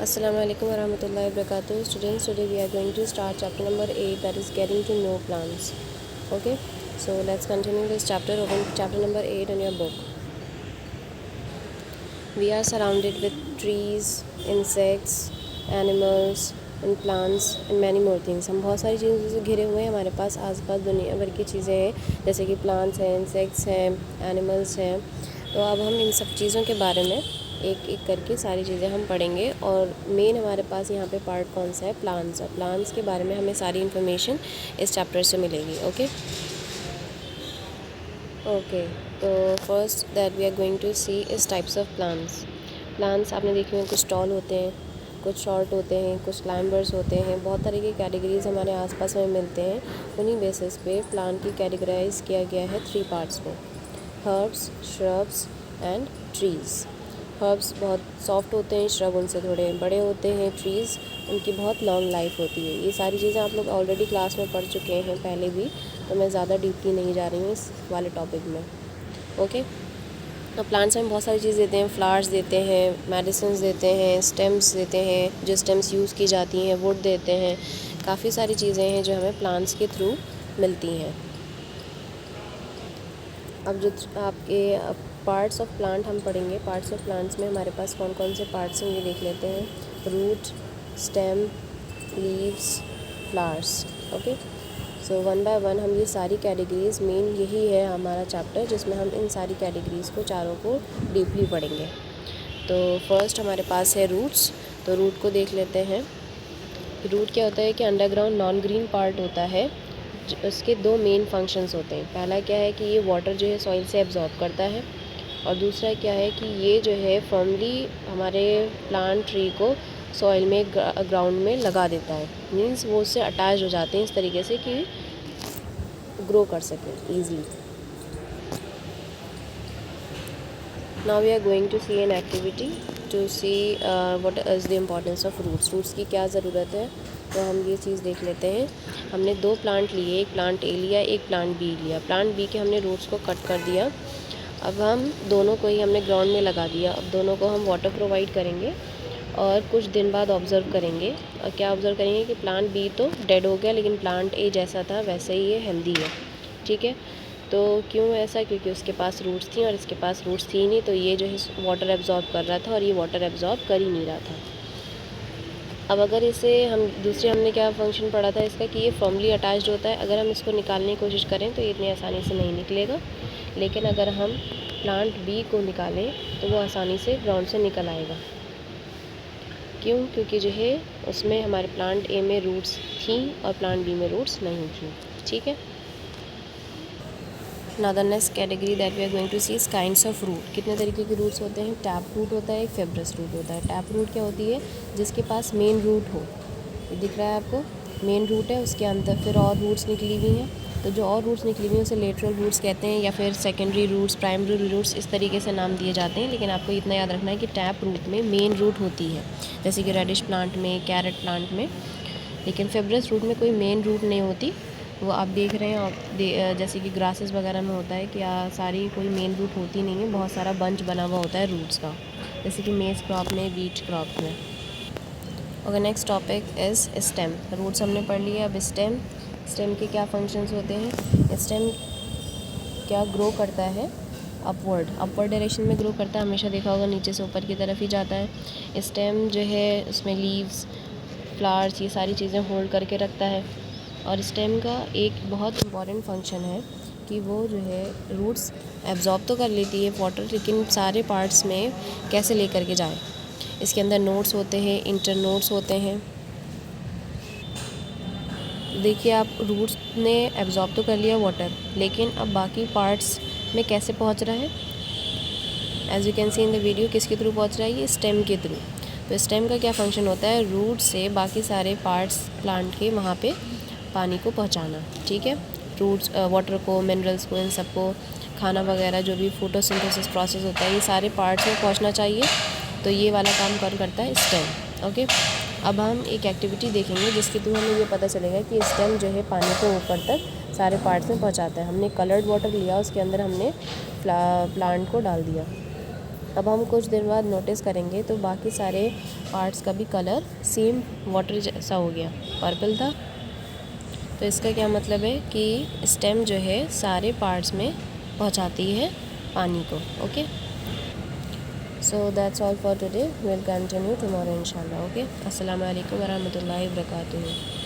Assalamu alaikum warahmatullahi wabarakatuh. Students, today we are going to start chapter number 8, that is getting to know plants. Okay, so let's continue this chapter. Open chapter number 8 in your book. We are surrounded with trees, insects, animals and plants and many more things. हम बहुत सारी चीज़ों से घिरे हुए हैं. हमारे पास आसपास दुनिया भर की चीज़ें हैं, जैसे कि प्लांट्स हैं, इंसेक्ट्स हैं, एनिमल्स हैं. तो अब हम इन सब चीज़ों के बारे में एक एक करके सारी चीज़ें हम पढ़ेंगे. और मेन हमारे पास यहाँ पे पार्ट कौन सा है? प्लांट्स. और प्लांट्स के बारे में हमें सारी इन्फॉर्मेशन इस चैप्टर से मिलेगी. ओके, तो first that we are going to see this types of plants आपने देखे हुए कुछ टॉल होते हैं, कुछ शॉर्ट होते हैं, कुछ क्लाइंबर्स होते हैं. बहुत तरह की कैटेगरीज हमारे आसपास में मिलते हैं. उन्हीं बेसिस पे प्लांट की कैटेगराइज किया गया है 3 पार्ट्स में: herbs, shrubs and trees. Herbs बहुत सॉफ्ट होते हैं, श्रब उनसे थोड़े बड़े होते हैं, ट्रीज़ उनकी बहुत लॉन्ग लाइफ होती है. ये सारी चीज़ें आप लोग ऑलरेडी क्लास में पढ़ चुके हैं पहले भी, तो मैं ज़्यादा डीपली नहीं जा रही हूँ इस वाले टॉपिक में. ओके, तो प्लांट्स में बहुत सारी चीज़ देते हैं. फ्लावर्स देते हैं, मेडिसिन्स देते हैं, स्टेम्स देते हैं, जो स्टेम्स यूज़ की जाती हैं, वुड देते हैं. काफ़ी सारी चीज़ें हैं जो हमें प्लांट्स के थ्रू मिलती हैं. अब जो आपके पार्ट्स ऑफ प्लांट हम पढ़ेंगे, पार्ट्स ऑफ प्लांट्स में हमारे पास कौन कौन से पार्ट्स हैं ये देख लेते हैं. Root, stem, leaves, flowers. Okay, so one by one हम ये सारी कैटेगरीज़, मेन यही है हमारा चैप्टर जिसमें हम इन सारी कैटेगरीज़ को चारों को डीपली पढ़ेंगे. तो फर्स्ट हमारे पास है रूट्स. तो रूट को देख लेते हैं. रूट क्या होता है कि अंडरग्राउंड नॉन ग्रीन पार्ट होता है. उसके 2 मेन फंक्शंस होते हैं. पहला क्या है कि ये वाटर जो है सॉइल से एब्जॉर्ब करता है, और दूसरा क्या है कि ये जो है फर्मली हमारे प्लांट ट्री को सॉइल में ग्राउंड में लगा देता है. मीन्स वो उससे अटैच हो जाते हैं इस तरीके से कि ग्रो कर सकें easily. Now we are going to see an activity to see what is the importance of roots. Roots की क्या ज़रूरत है, तो हम ये चीज़ देख लेते हैं. हमने 2 प्लांट लिए, एक प्लांट ए लिया, एक प्लांट बी लिया. प्लांट बी के हमने रूट्स को कट कर दिया. अब हम दोनों को ही हमने ग्राउंड में लगा दिया. अब दोनों को हम वाटर प्रोवाइड करेंगे और कुछ दिन बाद ऑब्ज़र्व करेंगे. और क्या ऑब्ज़र्व करेंगे कि प्लांट बी तो डेड हो गया, लेकिन प्लांट ए जैसा था वैसे ही ये हेल्दी है. ठीक है, तो क्यों ऐसा? क्योंकि उसके पास रूट्स थी और इसके पास रूट्स थी नहीं, तो ये जो है वाटर एब्जॉर्ब कर रहा था और ये वाटर एब्जॉर्ब कर ही नहीं रहा था. अब अगर इसे हम दूसरे हमने क्या फंक्शन पढ़ा था इसका कि ये फर्मली अटैच्ड होता है. अगर हम इसको निकालने की कोशिश करें तो ये इतनी आसानी से नहीं निकलेगा, लेकिन अगर हम प्लांट बी को निकालें तो वो आसानी से ग्राउंड से निकल आएगा. क्यों? क्योंकि जो है उसमें हमारे प्लांट ए में रूट्स थी और प्लांट बी में रूट्स नहीं थी. ठीक है. Now the next category that we are going to see is kinds of root. कितने तरीके के रूट्स होते हैं? टैप रूट होता है, एक फेब्रस रूट होता है. टैप रूट क्या होती है? जिसके पास मेन रूट हो. ये दिख रहा है आपको, मेन रूट है, उसके अंदर फिर और रूट्स निकली हुई हैं. तो जो और रूट्स निकली हुई हैं उसे लेटरल रूट्स कहते हैं, या फिर सेकेंडरी रूट्स, प्राइमरी रूट्स, इस तरीके से नाम दिए जाते हैं. लेकिन आपको इतना याद रखना है कि टैप रूट में मेन रूट होती है, जैसे कि रेडिश प्लांट में, कैरेट प्लांट में. लेकिन फेब्रस रूट में कोई मेन रूट नहीं होती. वो आप देख रहे हैं, जैसे कि ग्रासेस वगैरह में होता है कि सारी कोई मेन रूट होती नहीं है, बहुत सारा बंच बना हुआ होता है रूट्स का, जैसे कि मेज़ क्रॉप में, वीट क्रॉप में. Okay, next topic is stem. Roots हमने पढ़ लिया. अब स्टेम के क्या फंक्शंस होते हैं? स्टेम क्या ग्रो करता है? अपवर्ड डायरेक्शन में ग्रो करता है. हमेशा देखा होगा नीचे से ऊपर की तरफ ही जाता है. स्टेम जो है उसमें लीव्स, फ्लावर्स, ये सारी चीज़ें होल्ड करके रखता है. और स्टेम का एक बहुत इम्पॉर्टेंट फंक्शन है कि वो जो है रूट्स एब्जॉर्ब तो कर लेती है वाटर, लेकिन सारे पार्ट्स में कैसे लेकर के जाए. इसके अंदर नोड्स होते हैं, इंटर नोड्स होते हैं. देखिए आप, रूट्स ने एब्जॉर्ब तो कर लिया वाटर, लेकिन अब बाकी पार्ट्स में कैसे पहुंच रहा है? As you can see in the video, किसके थ्रू पहुंच रहा है? ये स्टेम के थ्रू. तो स्टेम का क्या फंक्शन होता है? रूट से बाकी सारे पार्ट्स प्लांट के वहाँ पे पानी को पहुँचाना. ठीक है, रूट्स वाटर को, मिनरल्स को, इन सबको, खाना वगैरह जो भी फोटोसिंथेसिस प्रोसेस होता है, ये सारे पार्ट्स में पहुँचना चाहिए. तो ये वाला काम कौन करता है? स्टेम. ओके, अब हम एक एक्टिविटी देखेंगे जिसके थ्रू हमें ये पता चलेगा कि स्टेम जो है पानी को ऊपर तक सारे पार्ट्स में पहुंचाता है. हमने कलर्ड वाटर लिया, उसके अंदर हमने प्लांट को डाल दिया. अब हम कुछ देर बाद नोटिस करेंगे तो बाकी सारे पार्ट्स का भी कलर सेम वाटर जैसा हो गया, पर्पल था। तो इसका क्या मतलब है कि स्टेम जो है सारे पार्ट्स में पहुंचाती है पानी को। Okay, so that's all for today, will continue tomorrow इंशाल्लाह। ओके, अस्सलाम वालेकुम वरहमतुल्लाहि वबरकातुहू।